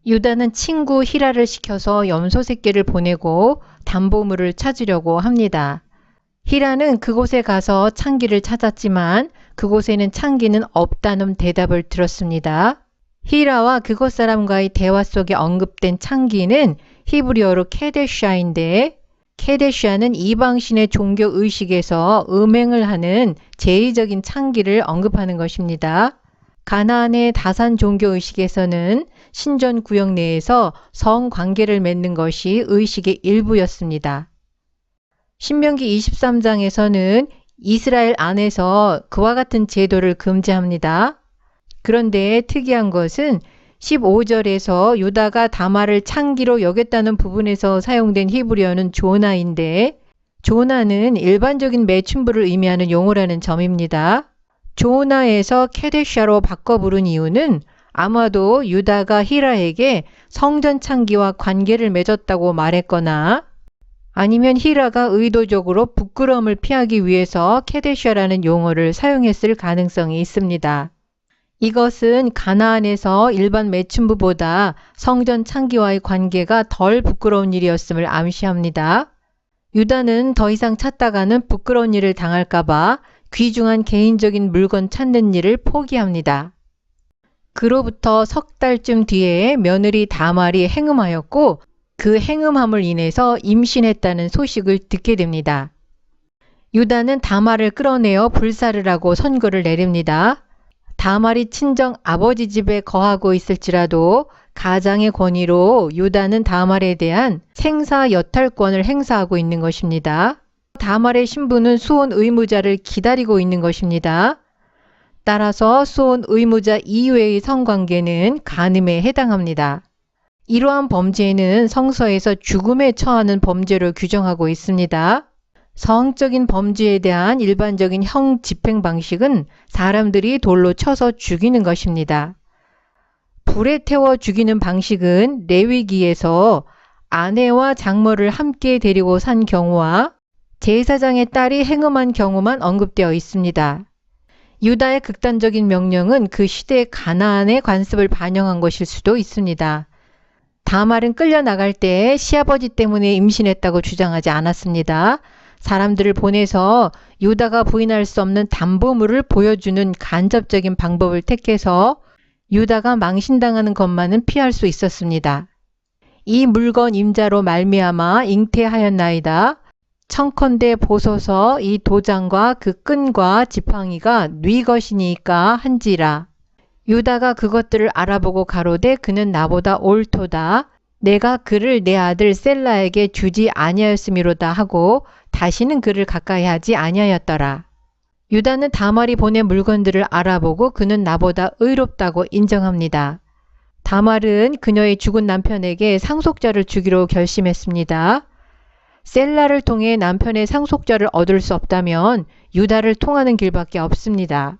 유다는 친구 히라를 시켜서 염소 새끼를 보내고 담보물을 찾으려고 합니다. 히라는 그곳에 가서 창기를 찾았지만 그곳에는 창기는 없다는 대답을 들었습니다. 히라와 그곳 사람과의 대화 속에 언급된 창기는 히브리어로 케데샤인데, 케데샤는 이방신의 종교 의식에서 음행을 하는 제의적인 창기를 언급하는 것입니다. 가나안의 다산 종교 의식에서는 신전 구역 내에서 성관계를 맺는 것이 의식의 일부였습니다. 신명기 23장에서는 이스라엘 안에서 그와 같은 제도를 금지합니다. 그런데 특이한 것은 15절에서 유다가 다말을 창기로 여겼다는 부분에서 사용된 히브리어는 조나인데, 조나는 일반적인 매춘부를 의미하는 용어라는 점입니다. 조나에서 케데샤로 바꿔 부른 이유는 아마도 유다가 히라에게 성전 창기와 관계를 맺었다고 말했거나 아니면 히라가 의도적으로 부끄러움을 피하기 위해서 케데샤라는 용어를 사용했을 가능성이 있습니다. 이것은 가나안에서 일반 매춘부보다 성전 창기와의 관계가 덜 부끄러운 일이었음을 암시합니다. 유다는 더 이상 찾다가는 부끄러운 일을 당할까봐 귀중한 개인적인 물건 찾는 일을 포기합니다. 그로부터 석 달쯤 뒤에 며느리 다말이 행음하였고 그 행음함을 인해서 임신했다는 소식을 듣게 됩니다. 유다는 다말을 끌어내어 불사를 하고 선고를 내립니다. 다말이 친정 아버지 집에 거하고 있을지라도 가장의 권위로 유다는 다말에 대한 생사 여탈권을 행사하고 있는 것입니다. 다말의 신부는 수혼 의무자를 기다리고 있는 것입니다. 따라서 수혼 의무자 이외의 성관계는 간음에 해당합니다. 이러한 범죄는 성서에서 죽음에 처하는 범죄로 규정하고 있습니다. 성적인 범죄에 대한 일반적인 형 집행 방식은 사람들이 돌로 쳐서 죽이는 것입니다. 불에 태워 죽이는 방식은 레위기에서 아내와 장모를 함께 데리고 산 경우와 제사장의 딸이 행음한 경우만 언급되어 있습니다. 유다의 극단적인 명령은 그 시대의 가나안의 관습을 반영한 것일 수도 있습니다. 다말은 끌려나갈 때 시아버지 때문에 임신했다고 주장하지 않았습니다. 사람들을 보내서 유다가 부인할 수 없는 담보물을 보여주는 간접적인 방법을 택해서 유다가 망신당하는 것만은 피할 수 있었습니다. 이 물건 임자로 말미암아 잉태하였나이다. 청컨대 보소서 이 도장과 그 끈과 지팡이가 네 것이니까 한지라. 유다가 그것들을 알아보고 가로되 그는 나보다 옳도다. 내가 그를 내 아들 셀라에게 주지 아니하였음이로다 하고 다시는 그를 가까이 하지 아니하였더라. 유다는 다말이 보낸 물건들을 알아보고 그는 나보다 의롭다고 인정합니다. 다말은 그녀의 죽은 남편에게 상속자를 주기로 결심했습니다. 셀라를 통해 남편의 상속자를 얻을 수 없다면 유다를 통하는 길밖에 없습니다.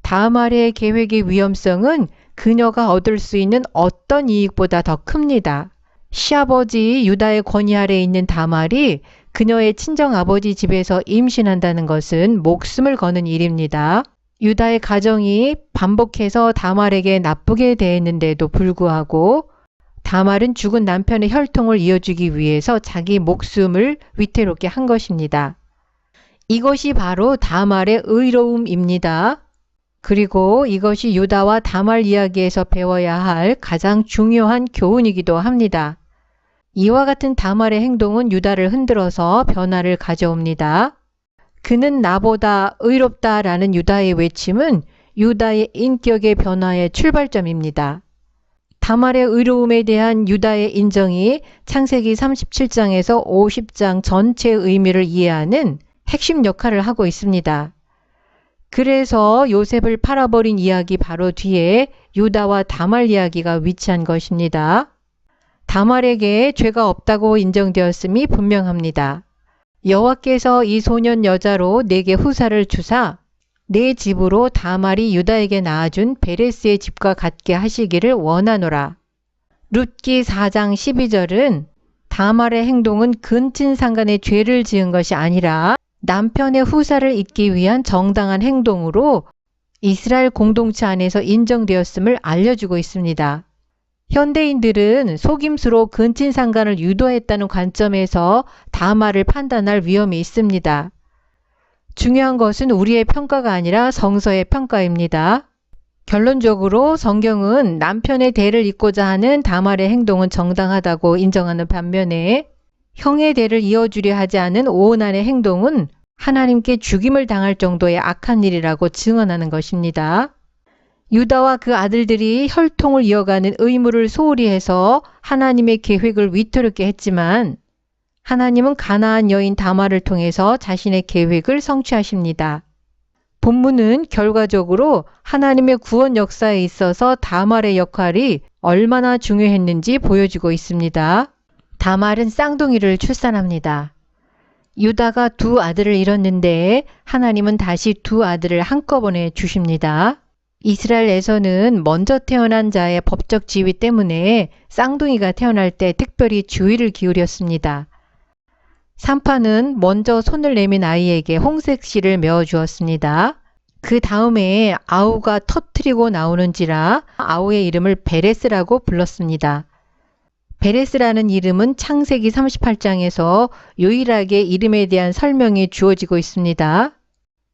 다말의 계획의 위험성은 그녀가 얻을 수 있는 어떤 이익보다 더 큽니다. 시아버지 유다의 권위 아래에 있는 다말이 그녀의 친정아버지 집에서 임신한다는 것은 목숨을 거는 일입니다. 유다의 가정이 반복해서 다말에게 나쁘게 대했는데도 불구하고 다말은 죽은 남편의 혈통을 이어주기 위해서 자기 목숨을 위태롭게 한 것입니다. 이것이 바로 다말의 의로움입니다. 그리고 이것이 유다와 다말 이야기에서 배워야 할 가장 중요한 교훈이기도 합니다. 이와 같은 다말의 행동은 유다를 흔들어서 변화를 가져옵니다. 그는 나보다 의롭다라는 유다의 외침은 유다의 인격의 변화의 출발점입니다. 다말의 의로움에 대한 유다의 인정이 창세기 37장에서 50장 전체의 의미를 이해하는 핵심 역할을 하고 있습니다. 그래서 요셉을 팔아버린 이야기 바로 뒤에 유다와 다말 이야기가 위치한 것입니다. 다말에게 죄가 없다고 인정되었음이 분명합니다. 여호와께서 이 소년 여자로 내게 후사를 주사 내 집으로 다말이 유다에게 낳아준 베레스의 집과 같게 하시기를 원하노라. 룻기 4장 12절은 다말의 행동은 근친상간의 죄를 지은 것이 아니라 남편의 후사를 잇기 위한 정당한 행동으로 이스라엘 공동체 안에서 인정되었음을 알려주고 있습니다. 현대인들은 속임수로 근친상간을 유도했다는 관점에서 다말을 판단할 위험이 있습니다. 중요한 것은 우리의 평가가 아니라 성서의 평가입니다. 결론적으로 성경은 남편의 대를 잇고자 하는 다말의 행동은 정당하다고 인정하는 반면에 형의 대를 이어주려 하지 않은 오온한의 행동은 하나님께 죽임을 당할 정도의 악한 일이라고 증언하는 것입니다. 유다와 그 아들들이 혈통을 이어가는 의무를 소홀히 해서 하나님의 계획을 위태롭게 했지만 하나님은 가나안 여인 다말을 통해서 자신의 계획을 성취하십니다. 본문은 결과적으로 하나님의 구원 역사에 있어서 다말의 역할이 얼마나 중요했는지 보여주고 있습니다. 다말은 쌍둥이를 출산합니다. 유다가 두 아들을 잃었는데 하나님은 다시 두 아들을 한꺼번에 주십니다. 이스라엘에서는 먼저 태어난 자의 법적 지위 때문에 쌍둥이가 태어날 때 특별히 주의를 기울였습니다. 산파는 먼저 손을 내민 아이에게 홍색 실을 메어 주었습니다. 그 다음에 아우가 터뜨리고 나오는지라 아우의 이름을 베레스라고 불렀습니다. 베레스라는 이름은 창세기 38장에서 유일하게 이름에 대한 설명이 주어지고 있습니다.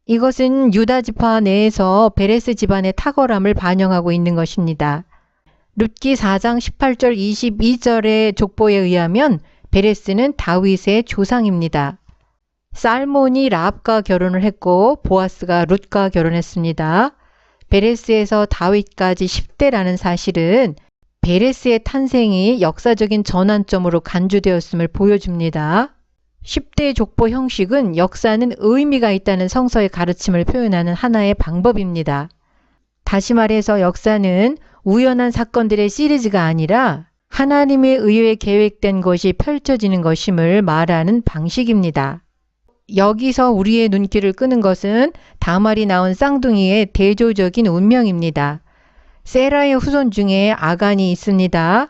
이것은 유다 지파 내에서 베레스 집안의 탁월함을 반영하고 있는 것입니다. 룻기 4장 18절 22절의 족보에 의하면 베레스는 다윗의 조상입니다. 살몬이 라합과 결혼을 했고 보아스가 룻과 결혼했습니다. 베레스에서 다윗까지 10대라는 사실은 베레스의 탄생이 역사적인 전환점으로 간주되었음을 보여줍니다. 10대 족보 형식은 역사는 의미가 있다는 성서의 가르침을 표현하는 하나의 방법입니다. 다시 말해서 역사는 우연한 사건들의 시리즈가 아니라 하나님의 의회에 계획된 것이 펼쳐지는 것임을 말하는 방식입니다. 여기서 우리의 눈길을 끄는 것은 다말이 낳은 쌍둥이의 대조적인 운명입니다. 세라의 후손 중에 아간이 있습니다.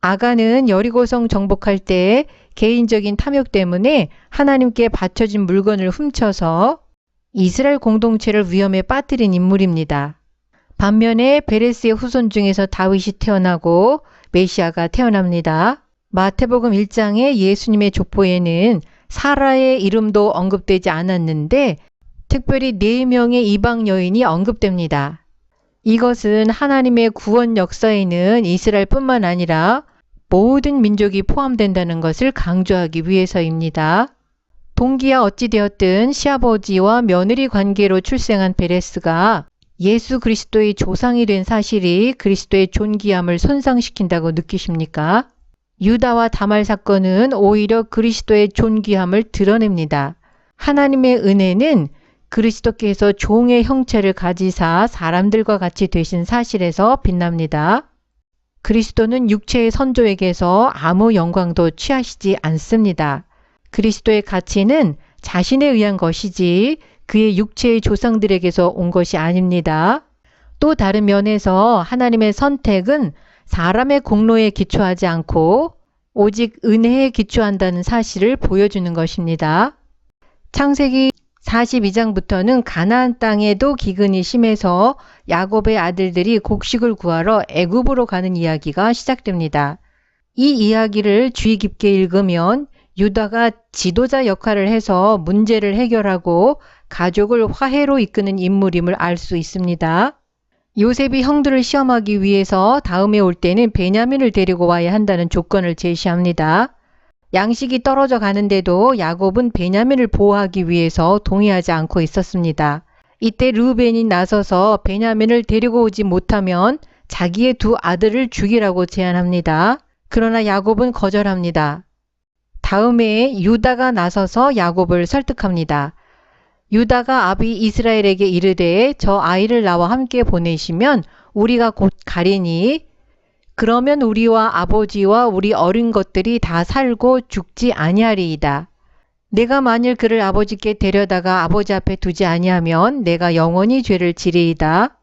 아간은 여리고성 정복할 때 개인적인 탐욕 때문에 하나님께 바쳐진 물건을 훔쳐서 이스라엘 공동체를 위험에 빠뜨린 인물입니다. 반면에 베레스의 후손 중에서 다윗이 태어나고 메시아가 태어납니다. 마태복음 1장의 예수님의 족보에는 사라의 이름도 언급되지 않았는데 특별히 4명의 이방 여인이 언급됩니다. 이것은 하나님의 구원 역사에는 이스라엘뿐만 아니라 모든 민족이 포함된다는 것을 강조하기 위해서입니다. 동기야 어찌되었든 시아버지와 며느리 관계로 출생한 베레스가 예수 그리스도의 조상이 된 사실이 그리스도의 존귀함을 손상시킨다고 느끼십니까? 유다와 다말 사건은 오히려 그리스도의 존귀함을 드러냅니다. 하나님의 은혜는 그리스도께서 종의 형체를 가지사 사람들과 같이 되신 사실에서 빛납니다. 그리스도는 육체의 선조에게서 아무 영광도 취하시지 않습니다. 그리스도의 가치는 자신에 의한 것이지 그의 육체의 조상들에게서 온 것이 아닙니다. 또 다른 면에서 하나님의 선택은 사람의 공로에 기초하지 않고 오직 은혜에 기초한다는 사실을 보여주는 것입니다. 창세기 42장부터는 가나안 땅에도 기근이 심해서 야곱의 아들들이 곡식을 구하러 애굽으로 가는 이야기가 시작됩니다. 이 이야기를 주의 깊게 읽으면 유다가 지도자 역할을 해서 문제를 해결하고 가족을 화해로 이끄는 인물임을 알 수 있습니다. 요셉이 형들을 시험하기 위해서 다음에 올 때는 베냐민을 데리고 와야 한다는 조건을 제시합니다. 양식이 떨어져 가는데도 야곱은 베냐민을 보호하기 위해서 동의하지 않고 있었습니다. 이때 르우벤이 나서서 베냐민을 데리고 오지 못하면 자기의 두 아들을 죽이라고 제안합니다. 그러나 야곱은 거절합니다. 다음에 유다가 나서서 야곱을 설득합니다. 유다가 아비 이스라엘에게 이르되 저 아이를 나와 함께 보내시면 우리가 곧 가리니 그러면 우리와 아버지와 우리 어린 것들이 다 살고 죽지 아니하리이다. 내가 만일 그를 아버지께 데려다가 아버지 앞에 두지 아니하면 내가 영원히 죄를 지리이다.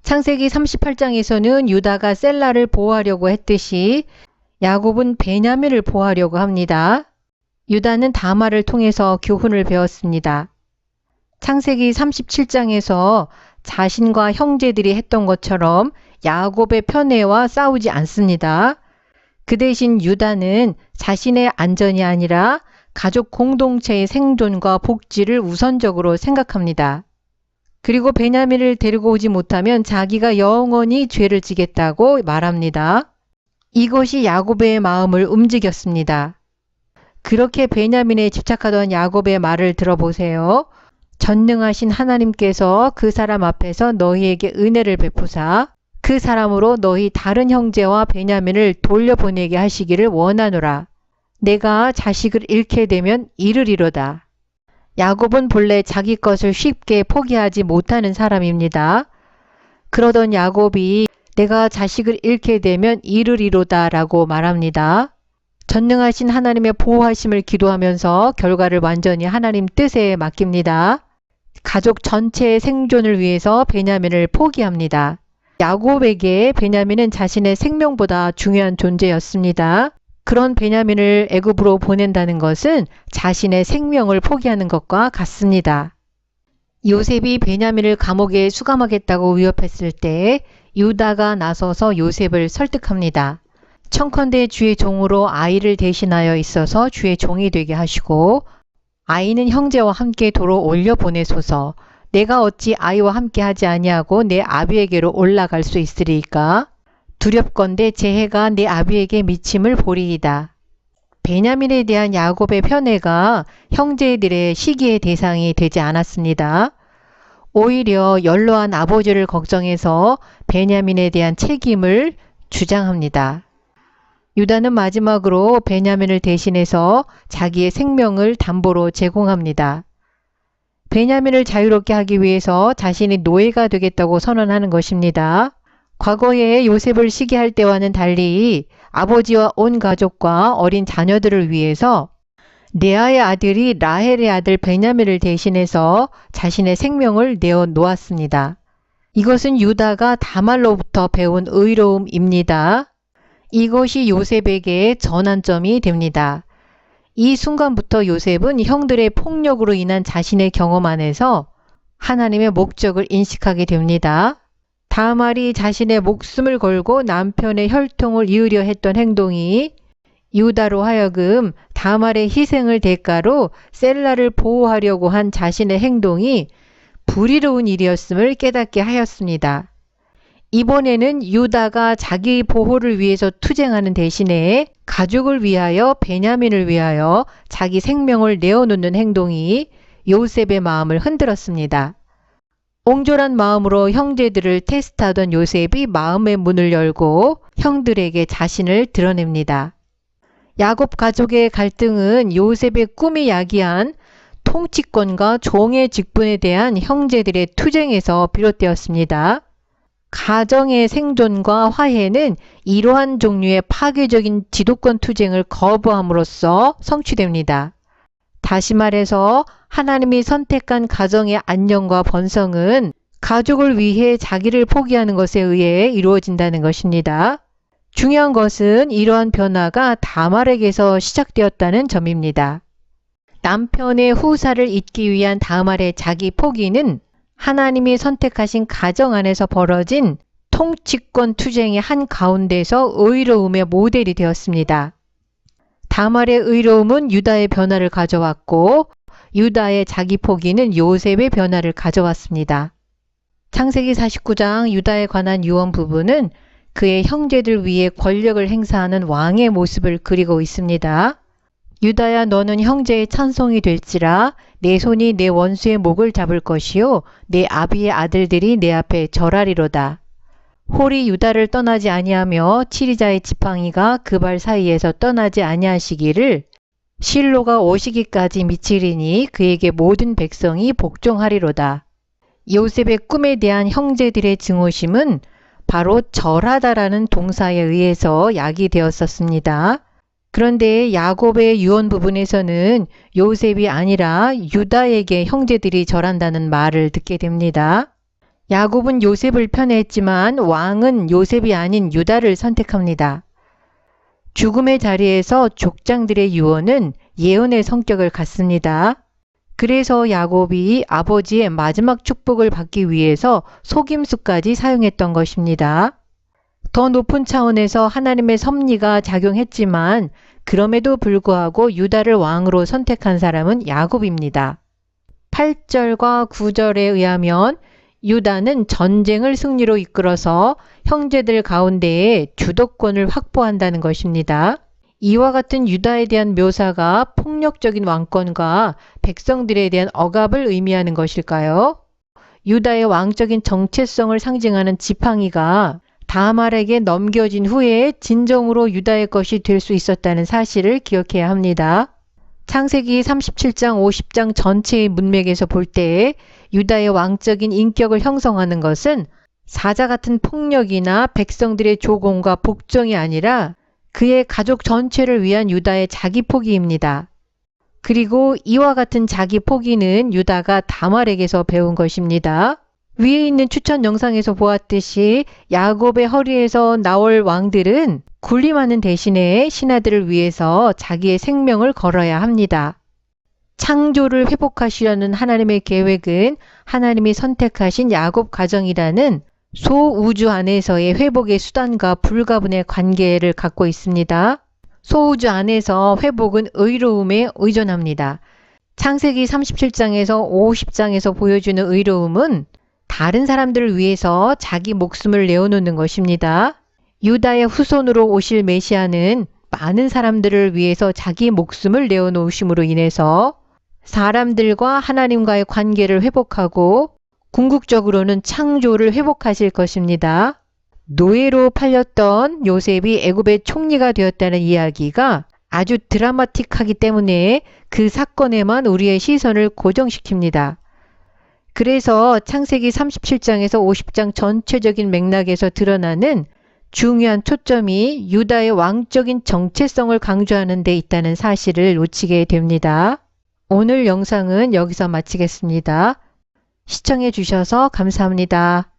창세기 38장에서는 유다가 셀라를 보호하려고 했듯이 야곱은 베냐민을 보호하려고 합니다. 유다는 다말을 통해서 교훈을 배웠습니다. 창세기 37장에서 자신과 형제들이 했던 것처럼 야곱의 편애와 싸우지 않습니다. 그 대신 유다는 자신의 안전이 아니라 가족 공동체의 생존과 복지를 우선적으로 생각합니다. 그리고 베냐민을 데리고 오지 못하면 자기가 영원히 죄를 지겠다고 말합니다. 이것이 야곱의 마음을 움직였습니다. 그렇게 베냐민에 집착하던 야곱의 말을 들어보세요. 전능하신 하나님께서 그 사람 앞에서 너희에게 은혜를 베푸사 그 사람으로 너희 다른 형제와 베냐민을 돌려보내게 하시기를 원하노라. 내가 자식을 잃게 되면 이르리로다. 야곱은 본래 자기 것을 쉽게 포기하지 못하는 사람입니다. 그러던 야곱이 내가 자식을 잃게 되면 이르리로다 라고 말합니다. 전능하신 하나님의 보호하심을 기도하면서 결과를 완전히 하나님 뜻에 맡깁니다. 가족 전체의 생존을 위해서 베냐민을 포기합니다. 야곱에게 베냐민은 자신의 생명보다 중요한 존재였습니다. 그런 베냐민을 애굽으로 보낸다는 것은 자신의 생명을 포기하는 것과 같습니다. 요셉이 베냐민을 감옥에 수감하겠다고 위협했을 때 유다가 나서서 요셉을 설득합니다. 청컨대 주의 종으로 아이를 대신하여 있어서 주의 종이 되게 하시고 아이는 형제와 함께 도로 올려 보내소서. 내가 어찌 아이와 함께 하지 아니하고 내 아비에게로 올라갈 수 있으리이까? 두렵건대 제 해가 내 아비에게 미침을 보리이다. 베냐민에 대한 야곱의 편애가 형제들의 시기의 대상이 되지 않았습니다. 오히려 연로한 아버지를 걱정해서 베냐민에 대한 책임을 주장합니다. 유다는 마지막으로 베냐민을 대신해서 자기의 생명을 담보로 제공합니다. 베냐민을 자유롭게 하기 위해서 자신이 노예가 되겠다고 선언하는 것입니다. 과거에 요셉을 시기할 때와는 달리 아버지와 온 가족과 어린 자녀들을 위해서 레아의 아들이 라헬의 아들 베냐민을 대신해서 자신의 생명을 내어 놓았습니다. 이것은 유다가 다말로부터 배운 의로움입니다. 이것이 요셉에게 전환점이 됩니다. 이 순간부터 요셉은 형들의 폭력으로 인한 자신의 경험 안에서 하나님의 목적을 인식하게 됩니다. 다말이 자신의 목숨을 걸고 남편의 혈통을 이으려 했던 행동이 유다로 하여금 다말의 희생을 대가로 셀라를 보호하려고 한 자신의 행동이 불의로운 일이었음을 깨닫게 하였습니다. 이번에는 유다가 자기 보호를 위해서 투쟁하는 대신에 가족을 위하여 베냐민을 위하여 자기 생명을 내어놓는 행동이 요셉의 마음을 흔들었습니다. 옹졸한 마음으로 형제들을 테스트하던 요셉이 마음의 문을 열고 형들에게 자신을 드러냅니다. 야곱 가족의 갈등은 요셉의 꿈이 야기한 통치권과 종의 직분에 대한 형제들의 투쟁에서 비롯되었습니다. 가정의 생존과 화해는 이러한 종류의 파괴적인 지도권 투쟁을 거부함으로써 성취됩니다. 다시 말해서 하나님이 선택한 가정의 안녕과 번성은 가족을 위해 자기를 포기하는 것에 의해 이루어진다는 것입니다. 중요한 것은 이러한 변화가 다말에게서 시작되었다는 점입니다. 남편의 후사를 잇기 위한 다말의 자기 포기는 하나님이 선택하신 가정 안에서 벌어진 통치권 투쟁의 한 가운데서 의로움의 모델이 되었습니다. 다말의 의로움은 유다의 변화를 가져왔고 유다의 자기 포기는 요셉의 변화를 가져왔습니다. 창세기 49장 유다에 관한 유언 부분은 그의 형제들 위에 권력을 행사하는 왕의 모습을 그리고 있습니다. 유다야 너는 형제의 찬송이 될지라 내 손이 내 원수의 목을 잡을 것이요 내 아비의 아들들이 내 앞에 절하리로다. 홀이 유다를 떠나지 아니하며 치리자의 지팡이가 그 발 사이에서 떠나지 아니하시기를 실로가 오시기까지 미치리니 그에게 모든 백성이 복종하리로다. 요셉의 꿈에 대한 형제들의 증오심은 바로 절하다라는 동사에 의해서 야기되었었습니다. 그런데 야곱의 유언 부분에서는 요셉이 아니라 유다에게 형제들이 절한다는 말을 듣게 됩니다. 야곱은 요셉을 편애했지만 왕은 요셉이 아닌 유다를 선택합니다. 죽음의 자리에서 족장들의 유언은 예언의 성격을 갖습니다. 그래서 야곱이 아버지의 마지막 축복을 받기 위해서 속임수까지 사용했던 것입니다. 더 높은 차원에서 하나님의 섭리가 작용했지만 그럼에도 불구하고 유다를 왕으로 선택한 사람은 야곱입니다. 8절과 9절에 의하면 유다는 전쟁을 승리로 이끌어서 형제들 가운데에 주도권을 확보한다는 것입니다. 이와 같은 유다에 대한 묘사가 폭력적인 왕권과 백성들에 대한 억압을 의미하는 것일까요? 유다의 왕적인 정체성을 상징하는 지팡이가 다말에게 넘겨진 후에 진정으로 유다의 것이 될 수 있었다는 사실을 기억해야 합니다. 창세기 37장 50장 전체의 문맥에서 볼 때 유다의 왕적인 인격을 형성하는 것은 사자 같은 폭력이나 백성들의 조공과 복종이 아니라 그의 가족 전체를 위한 유다의 자기 포기입니다. 그리고 이와 같은 자기 포기는 유다가 다말에게서 배운 것입니다. 위에 있는 추천 영상에서 보았듯이 야곱의 허리에서 나올 왕들은 군림하는 대신에 신하들을 위해서 자기의 생명을 걸어야 합니다. 창조를 회복하시려는 하나님의 계획은 하나님이 선택하신 야곱 가정이라는 소우주 안에서의 회복의 수단과 불가분의 관계를 갖고 있습니다. 소우주 안에서 회복은 의로움에 의존합니다. 창세기 37장에서 50장에서 보여주는 의로움은 다른 사람들을 위해서 자기 목숨을 내어놓는 것입니다. 유다의 후손으로 오실 메시아는 많은 사람들을 위해서 자기 목숨을 내어놓으심으로 인해서 사람들과 하나님과의 관계를 회복하고 궁극적으로는 창조를 회복하실 것입니다. 노예로 팔렸던 요셉이 애굽의 총리가 되었다는 이야기가 아주 드라마틱하기 때문에 그 사건에만 우리의 시선을 고정시킵니다. 그래서 창세기 37장에서 50장 전체적인 맥락에서 드러나는 중요한 초점이 유다의 왕적인 정체성을 강조하는 데 있다는 사실을 놓치게 됩니다. 오늘 영상은 여기서 마치겠습니다. 시청해 주셔서 감사합니다.